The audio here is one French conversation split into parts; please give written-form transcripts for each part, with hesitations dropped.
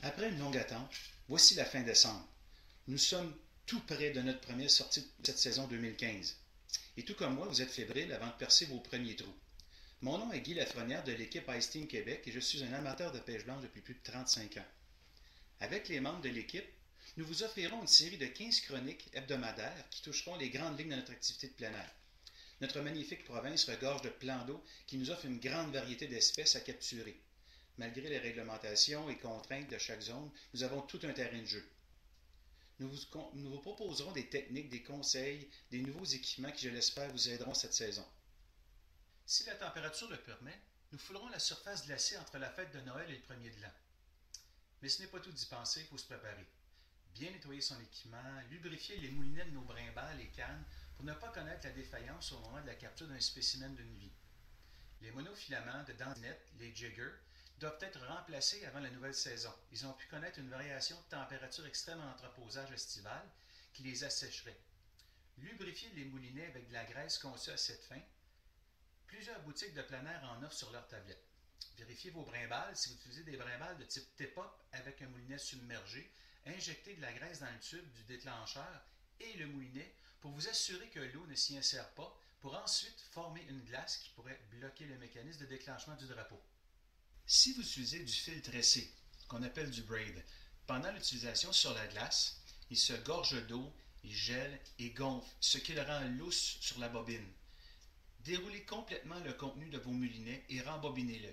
Après une longue attente, voici la fin décembre. Nous sommes tout près de notre première sortie de cette saison 2015. Et tout comme moi, vous êtes fébrile avant de percer vos premiers trous. Mon nom est Guy Lafrenière de l'équipe Ice Team Québec et je suis un amateur de pêche blanche depuis plus de 35 ans. Avec les membres de l'équipe, nous vous offrirons une série de 15 chroniques hebdomadaires qui toucheront les grandes lignes de notre activité de plein air. Notre magnifique province regorge de plans d'eau qui nous offrent une grande variété d'espèces à capturer. Malgré les réglementations et contraintes de chaque zone, nous avons tout un terrain de jeu. Nous vous proposerons des techniques, des conseils, des nouveaux équipements qui, je l'espère, vous aideront cette saison. Si la température le permet, nous foulerons la surface glacée entre la fête de Noël et le premier de l'an. Mais ce n'est pas tout d'y penser, il faut se préparer. Bien nettoyer son équipement, lubrifier les moulinets de nos brimbales et cannes pour ne pas connaître la défaillance au moment de la capture d'un spécimen d'une vie. Les monofilaments de dandinette, les jiggers, doivent être remplacés avant la nouvelle saison. Ils ont pu connaître une variation de température extrême en entreposage estival qui les assécherait. Lubrifier les moulinets avec de la graisse conçue à cette fin. Plusieurs boutiques de plein air en offrent sur leur tablette. Vérifiez vos brimbales. Si vous utilisez des brimbales de type T-Pop avec un moulinet submergé, injectez de la graisse dans le tube du déclencheur et le moulinet pour vous assurer que l'eau ne s'y insère pas pour ensuite former une glace qui pourrait bloquer le mécanisme de déclenchement du drapeau. Si vous utilisez du fil tressé, qu'on appelle du braid, pendant l'utilisation sur la glace, il se gorge d'eau, il gèle et gonfle, ce qui le rend lousse sur la bobine. Déroulez complètement le contenu de vos moulinets et rembobinez-le.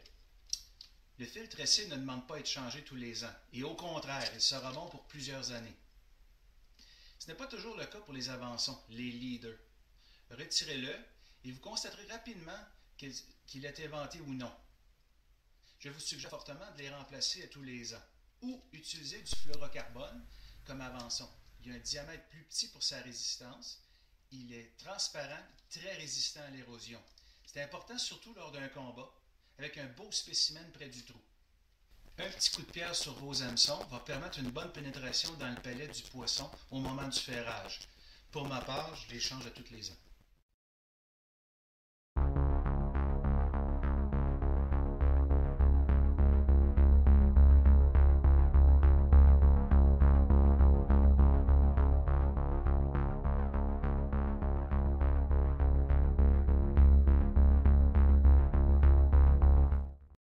Le fil tressé ne demande pas à être changé tous les ans, et au contraire, il sera bon pour plusieurs années. Ce n'est pas toujours le cas pour les avançons, les leaders. Retirez-le et vous constaterez rapidement qu'il a été inventé ou non. Je vous suggère fortement de les remplacer à tous les ans ou utiliser du fluorocarbone comme avançon. Il a un diamètre plus petit pour sa résistance. Il est transparent, très résistant à l'érosion. C'est important surtout lors d'un combat, avec un beau spécimen près du trou. Un petit coup de pierre sur vos hameçons va permettre une bonne pénétration dans le palais du poisson au moment du ferrage. Pour ma part, je les change à tous les ans.